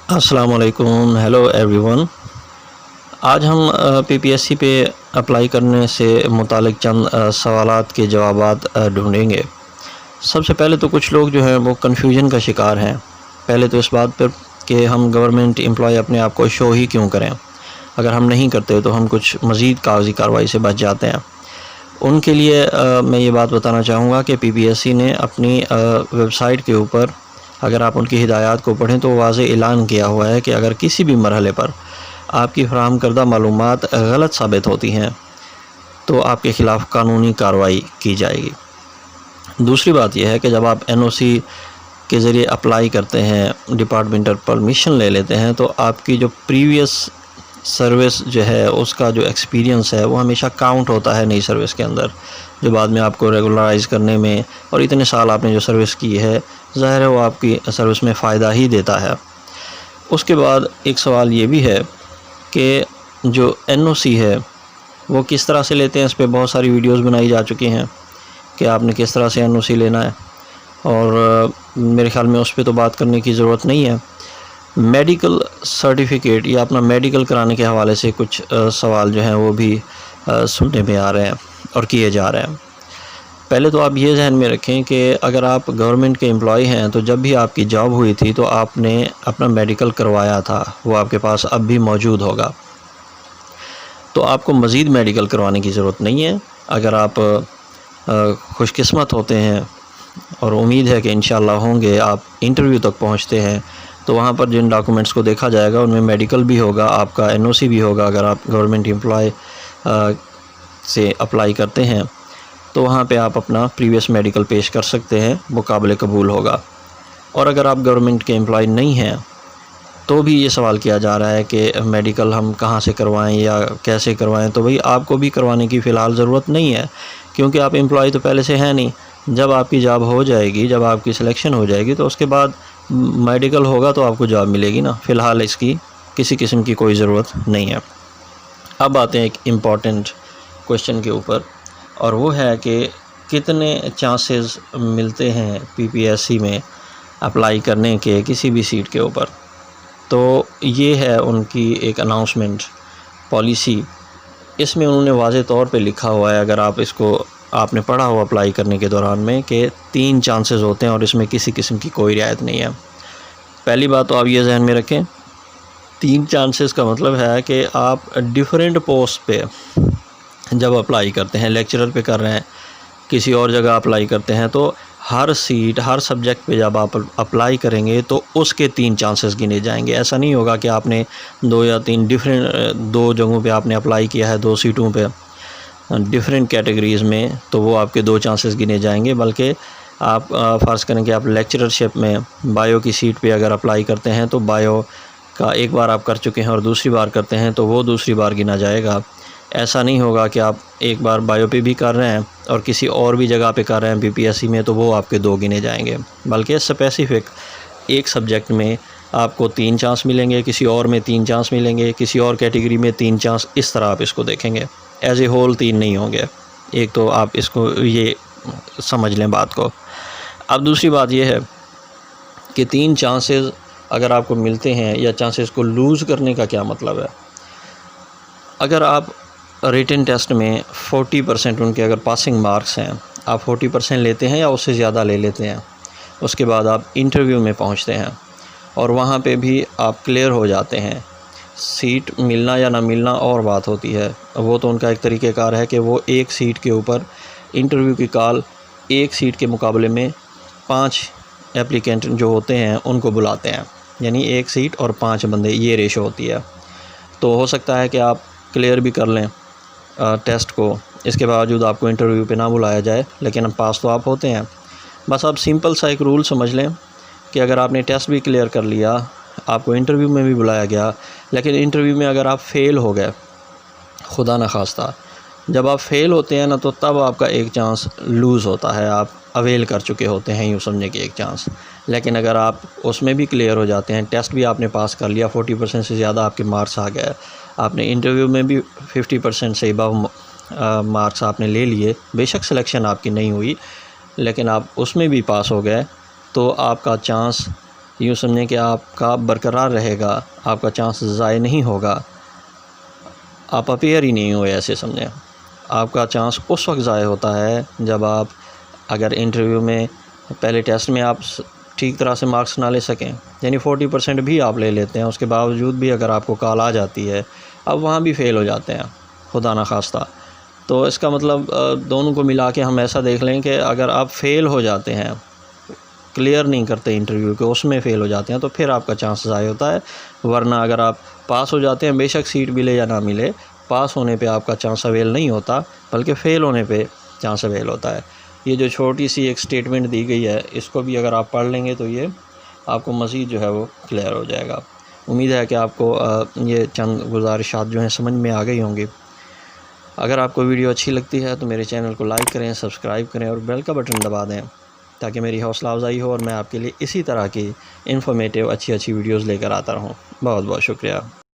अस्सलाम वालेकुम, hello everyone. आज हम पीपीएससी पे अप्लाई करने से मुतालिक चंद सवालात के जवाबात ढूँढेंगे। सबसे पहले तो कुछ लोग जो हैं वो कन्फ्यूजन का शिकार हैं। पहले तो इस बात पर कि हम गवर्नमेंट एम्प्लॉय अपने आप को शो ही क्यों करें, अगर हम नहीं करते तो हम कुछ मज़ीद कागज़ी कार्रवाई से बच जाते हैं। उनके लिए मैं ये बात बताना चाहूँगा कि पीपीएससी ने अपनी वेबसाइट के ऊपर, अगर आप उनकी हिदायत को पढ़ें तो वाज़ेह ऐलान किया हुआ है कि अगर किसी भी मरहले पर आपकी फ़राहम करदा मालूमात गलत साबित होती हैं तो आपके ख़िलाफ़ कानूनी कार्रवाई की जाएगी। दूसरी बात यह है कि जब आप एनओसी के ज़रिए अप्लाई करते हैं, डिपार्टमेंटल परमिशन ले लेते हैं, तो आपकी जो प्रीवियस सर्विस जो है उसका जो एक्सपीरियंस है वो हमेशा काउंट होता है नई सर्विस के अंदर, जो बाद में आपको रेगुलराइज़ करने में, और इतने साल आपने जो सर्विस की है ज़ाहिर है वो आपकी सर्विस में फ़ायदा ही देता है। उसके बाद एक सवाल ये भी है कि जो एनओसी है वो किस तरह से लेते हैं। इस पे बहुत सारी वीडियोस बनाई जा चुकी हैं कि आपने किस तरह से एनओसी लेना है, और मेरे ख़्याल में उस पर तो बात करने की ज़रूरत नहीं है। मेडिकल सर्टिफिकेट या अपना मेडिकल कराने के हवाले से कुछ सवाल जो हैं वो भी सुनने में आ रहे हैं और किए जा रहे हैं। पहले तो आप ये ज़हन में रखें कि अगर आप गवर्नमेंट के एम्प्लॉय हैं तो जब भी आपकी जॉब हुई थी तो आपने अपना मेडिकल करवाया था, वो आपके पास अब भी मौजूद होगा। तो आपको मज़ीद मेडिकल करवाने की ज़रूरत नहीं है। अगर आप खुशकिस्मत होते हैं और उम्मीद है कि इंशाअल्लाह होंगे, आप इंटरव्यू तक पहुंचते हैं, तो वहाँ पर जिन डॉक्यूमेंट्स को देखा जाएगा उनमें मेडिकल भी होगा, आपका एनओसी भी होगा। अगर आप गवर्नमेंट एम्प्लॉय से अप्लाई करते हैं तो वहाँ पे आप अपना प्रीवियस मेडिकल पेश कर सकते हैं, वो काबिल कबूल होगा। और अगर आप गवर्नमेंट के एम्प्लॉय नहीं हैं तो भी ये सवाल किया जा रहा है कि मेडिकल हम कहाँ से करवाएं या कैसे करवाएं, तो भाई आपको भी करवाने की फ़िलहाल ज़रूरत नहीं है, क्योंकि आप एम्प्लॉय तो पहले से हैं नहीं। जब आपकी जॉब हो जाएगी, जब आपकी सिलेक्शन हो जाएगी, तो उसके बाद मेडिकल होगा तो आपको जॉब मिलेगी ना। फ़िलहाल इसकी किसी किस्म की कोई ज़रूरत नहीं है। अब आते हैं एक इम्पॉर्टेंट क्वेश्चन के ऊपर, और वो है कि कितने चांसेस मिलते हैं पीपीएससी में अप्लाई करने के किसी भी सीट के ऊपर। तो ये है उनकी एक अनाउंसमेंट पॉलिसी। इसमें उन्होंने वाज़े तौर पे लिखा हुआ है, अगर आप इसको आपने पढ़ा हो अप्लाई करने के दौरान में, कि 3 चांसेस होते हैं और इसमें किसी किस्म की कोई रियायत नहीं है। पहली बात तो आप ये जहन में रखें, 3 चांसेस का मतलब है कि आप डिफरेंट पोस्ट पे जब अप्लाई करते हैं, लेक्चरर पे कर रहे हैं, किसी और जगह अप्लाई करते हैं, तो हर सीट, हर सब्जेक्ट पे जब आप अप्लाई करेंगे तो उसके 3 चांसेस गिने जाएंगे। ऐसा नहीं होगा कि आपने 2 या 3 डिफरेंट 2 जगहों पे आपने अप्लाई किया है, 2 सीटों पे डिफरेंट कैटेगरीज़ में, तो वो आपके 2 चांसेस गिने जाएंगे। बल्कि आप फ़र्ज़ करें कि आप लेक्चररशिप में बायो की सीट पे अगर अप्लाई करते हैं तो बायो का एक बार आप कर चुके हैं और दूसरी बार करते हैं तो वो दूसरी बार गिना जाएगा। ऐसा नहीं होगा कि आप एक बार बायो पे भी कर रहे हैं और किसी और भी जगह पे कर रहे हैं पीपीएससी में, तो वो आपके 2 गिने जाएंगे। बल्कि स्पेसिफ़िक एक सब्जेक्ट में आपको 3 चांस मिलेंगे, किसी और में 3 चांस मिलेंगे, किसी और कैटेगरी में 3 चांस, इस तरह आप इसको देखेंगे। एज़ ए होल 3 नहीं होंगे। एक तो आप इसको ये समझ लें बात को। अब दूसरी बात यह है कि 3 चांसेस अगर आपको मिलते हैं, या चांसेस को लूज़ करने का क्या मतलब है। अगर आप रिटन टेस्ट में 40% उनके अगर पासिंग मार्क्स हैं, आप 40% लेते हैं या उससे ज़्यादा ले लेते हैं, उसके बाद आप इंटरव्यू में पहुंचते हैं और वहां पे भी आप क्लियर हो जाते हैं, सीट मिलना या ना मिलना और बात होती है। वो तो उनका एक तरीक़ेकार है कि वो एक सीट के ऊपर इंटरव्यू की कॉल, एक सीट के मुकाबले में 5 एप्लीकेंट जो होते हैं उनको बुलाते हैं, यानी एक सीट और 5 बंदे, ये रेशो होती है। तो हो सकता है कि आप क्लियर भी कर लें टेस्ट को, इसके बावजूद आपको इंटरव्यू पे ना बुलाया जाए, लेकिन पास तो आप होते हैं। बस आप सिंपल सा एक रूल समझ लें कि अगर आपने टेस्ट भी क्लियर कर लिया, आपको इंटरव्यू में भी बुलाया गया, लेकिन इंटरव्यू में अगर आप फ़ेल हो गए, खुदा न खास्ता, जब आप फ़ेल होते हैं ना, तो तब आपका एक चांस लूज़ होता है, आप अवेल कर चुके होते हैं, यूँ समझे कि एक चांस। लेकिन अगर आप उसमें भी क्लियर हो जाते हैं, टेस्ट भी आपने पास कर लिया, 40% से ज़्यादा आपके मार्क्स आ गए, आपने इंटरव्यू में भी 50% से अबव मार्क्स आपने ले लिए, बेशक सिलेक्शन आपकी नहीं हुई, लेकिन आप उसमें भी पास हो गए, तो आपका चांस यूँ समझें कि आपका बरकरार रहेगा, आपका चांस ज़ाय नहीं होगा। आप अपेयर ही नहीं हुए ऐसे समझें। आपका चांस उस वक्त ज़ाय होता है जब आप अगर इंटरव्यू में पहले टेस्ट में आप ठीक तरह से मार्क्स ना ले सकें, यानी 40% भी आप ले लेते हैं, उसके बावजूद भी अगर आपको कॉल आ जाती है, अब वहाँ भी फ़ेल हो जाते हैं खुदा ना खास्ता। तो इसका मतलब दोनों को मिला के हम ऐसा देख लें कि अगर आप फ़ेल हो जाते हैं, क्लियर नहीं करते इंटरव्यू के, उसमें फ़ेल हो जाते हैं, तो फिर आपका चांस ज़ाय होता है। वरना अगर आप पास हो जाते हैं, बेशक सीट मिले या ना मिले, पास होने पे आपका चांस अवेल नहीं होता, बल्कि फ़ेल होने पे चांस अवेल होता है। ये जो छोटी सी एक स्टेटमेंट दी गई है, इसको भी अगर आप पढ़ लेंगे तो ये आपको मज़ीद जो है वो क्लियर हो जाएगा। उम्मीद है कि आपको ये चंद गुज़ारिशात जो हैं समझ में आ गई होंगी। अगर आपको वीडियो अच्छी लगती है तो मेरे चैनल को लाइक करें, सब्सक्राइब करें और बेल का बटन दबा दें, ताकि मेरी हौसला अफजाई हो और मैं आपके लिए इसी तरह की इन्फॉर्मेटिव अच्छी वीडियोज़ लेकर आता रहूँ। बहुत बहुत शुक्रिया।